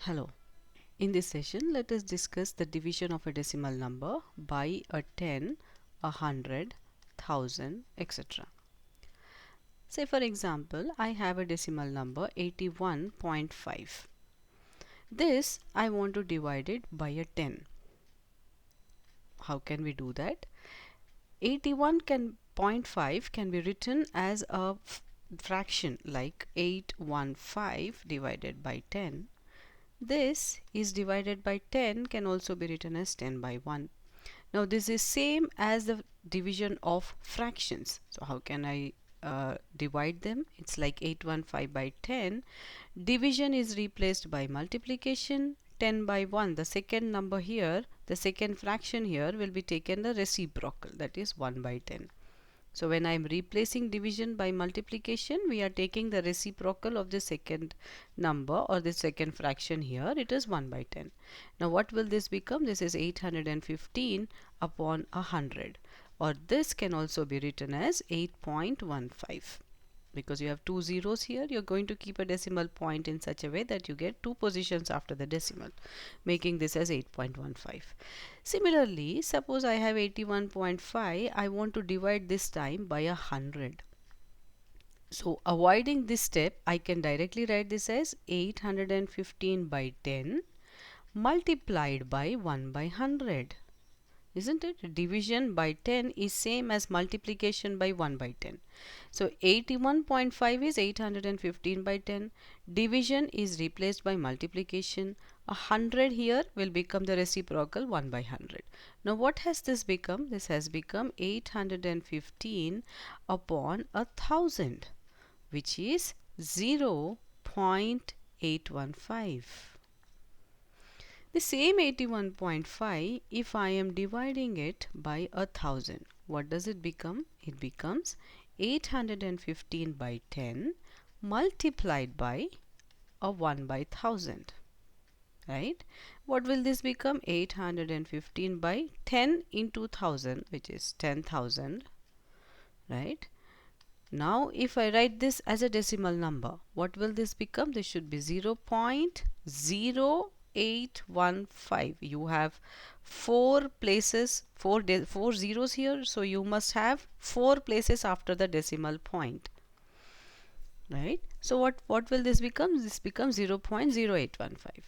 Hello. In this session, let us discuss the division of a decimal number by a 10, 100, 1000, etc. Say for example, I have a decimal number 81.5. This I want to divide it by a 10. How can we do that? 81.5 can be written as a fraction like 815 divided by 10. This is divided by 10 can also be written as 10 by 1. Now this is same as the division of fractions. So how can I divide them? It's like 815 by 10. Division is replaced by multiplication. 10 by 1, the second number here, the second fraction here will be taken the reciprocal, that is 1 by 10. So when I am replacing division by multiplication, we are taking the reciprocal of the second number or the second fraction here. It is 1 by 10. Now what will this become? This is 815 upon 100, or this can also be written as 8.15. Because you have two zeros here, you're going to keep a decimal point in such a way that you get two positions after the decimal, making this as 8.15. Similarly, suppose I have 81.5, I want to divide this time by 100. So avoiding this step, I can directly write this as 815 by 10 multiplied by 1 by 100. Isn't it? Division by 10 is same as multiplication by 1 by 10. So 81.5 is 815 by 10. Division is replaced by multiplication. 100 here will become the reciprocal 1 by 100. Now what has this become? This has become 815 upon 1000, which is 0.815. The same 81.5, if I am dividing it by 1000, what does it become? It becomes 815 by 10 multiplied by a 1 by 1000. Right? What will this become? 815 by 10 into 1000, which is 10,000. Right? Now, if I write this as a decimal number, what will this become? This should be 0.0815. You have four places, four zeros here, so you must have four places after the decimal point. Right? So what will this become? This becomes 0.0815.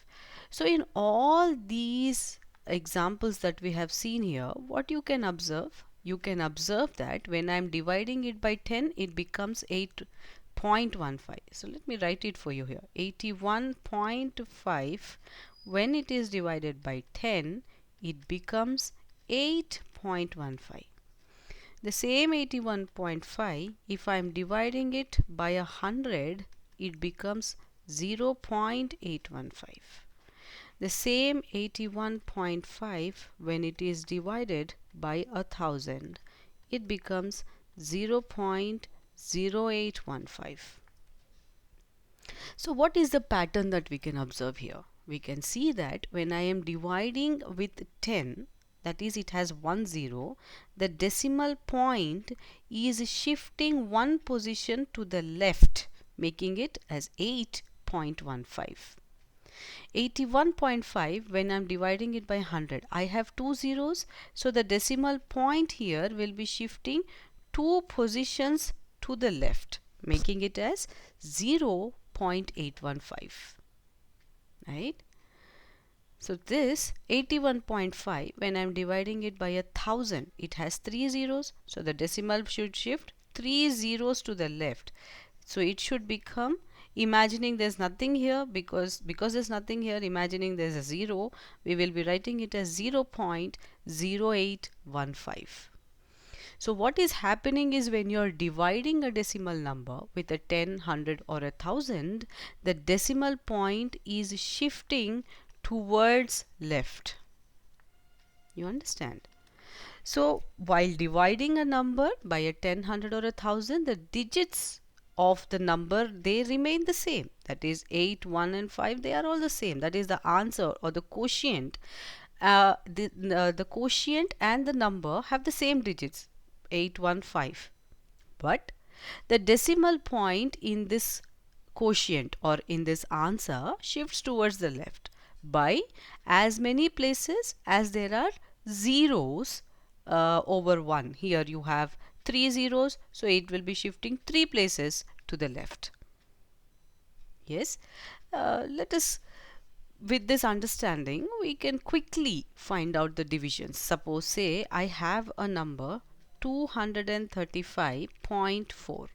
So in all these examples that we have seen here, what you can observe? You can observe that when I am dividing it by 10, it becomes 8.15. So let me write it for you here. 81.5, when it is divided by 10, it becomes 8.15. The same 81.5, if I am dividing it by 100, it becomes 0.815. The same 81.5, when it is divided by 1000, it becomes 0.0815. So what is the pattern that we can observe here? We can see that when I am dividing with 10, that is it has 1 0, the decimal point is shifting one position to the left, making it as 8.15. 81.5, when I'm dividing it by 100, I have two zeros, so the decimal point here will be shifting two positions to the left, making it as 0.815. Right? So this 81.5, when I'm dividing it by 1000, it has three zeros, so the decimal should shift three zeros to the left. So it should become, imagining there's nothing here, because there's nothing here, imagining there's a 0, we will be writing it as 0.0815. So what is happening is when you're dividing a decimal number with a 10, 100 or 1000, the decimal point is shifting towards left. You understand? So while dividing a number by a 10, 100 or 1000, the digits of the number, they remain the same. That is 8, 1 and 5, they are all the same. That is the answer or the quotient. The quotient and the number have the same digits, 8, 1, 5. But the decimal point in this quotient or in this answer shifts towards the left by as many places as there are zeros over 1. Here you have 3 zeros, so it will be shifting 3 places to the left. Yes, let us, with this understanding, we can quickly find out the divisions. Suppose, say, I have a number 235.4.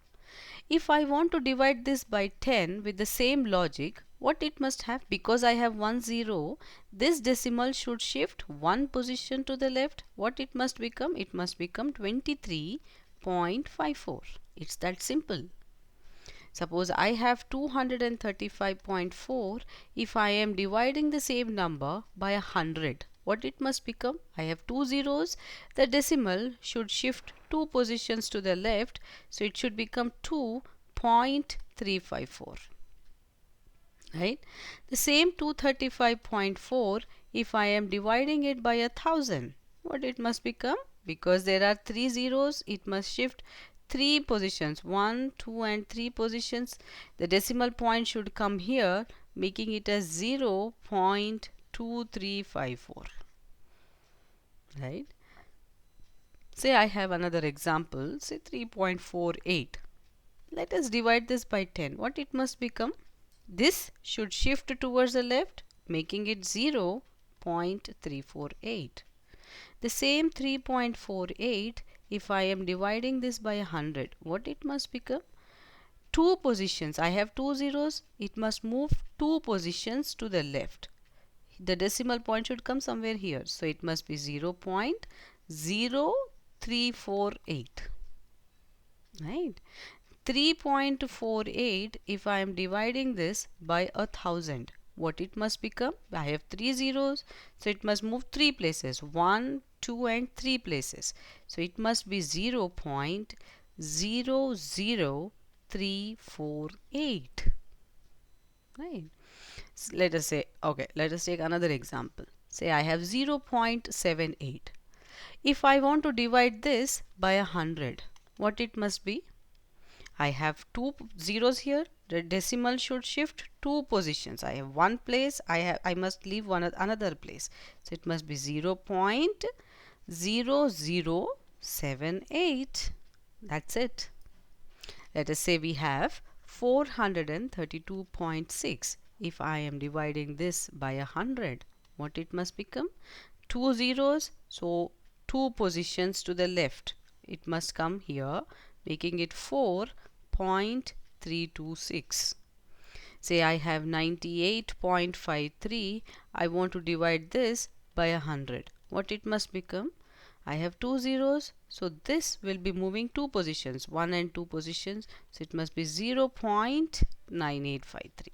If I want to divide this by 10 with the same logic, what it must have, because I have 1 0, this decimal should shift 1 position to the left. What it must become? It must become 23.54. It's that simple. Suppose I have 235.4. If I am dividing the same number by 100, what it must become? I have 2 zeros. The decimal should shift 2 positions to the left, so it should become 2.354. Right? The same 235.4, if I am dividing it by 1000, what it must become? Because there are 3 zeros, it must shift 3 positions, 1, 2 and 3 positions. The decimal point should come here, making it as 0.2354. Right? Say I have another example, say 3.48. Let us divide this by 10. What it must become? This should shift towards the left, making it 0.348. The same 3.48, if I am dividing this by 100, what it must become? 2 positions. I have 2 zeros. It must move 2 positions to the left. The decimal point should come somewhere here. So it must be 0.0348. Right? 3.48, if I am dividing this by 1000, what it must become? I have 3 zeros, so it must move 3 places, 1, 2 and 3 places. So it must be 0.00348. Right? So let us say, okay, let us take another example. Say I have 0.78. If I want to divide this by 100, what it must be? I have 2 zeros here. The decimal should shift 2 positions. I have 1 place. I must leave another place. So it must be 0.0078. That's it. Let us say we have 432.6. If I am dividing this by 100, what it must become? 2 zeros. So 2 positions to the left. It must come here, making it 4.326. Say I have 98.53. I want to divide this by 100. What it must become? I have 2 zeros, so this will be moving 2 positions, 1 and 2 positions, so it must be 0.9853.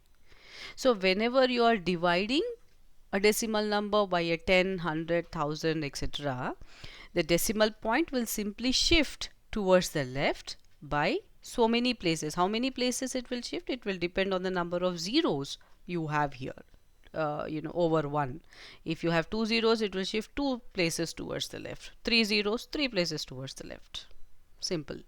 So whenever you are dividing a decimal number by a 10, 100, 1000, etc., the decimal point will simply shift towards the left by so many places. How many places it will shift? It will depend on the number of zeros you have here. Over 1. If you have 2 zeros, it will shift 2 places towards the left. 3 zeros, 3 places towards the left. Simple.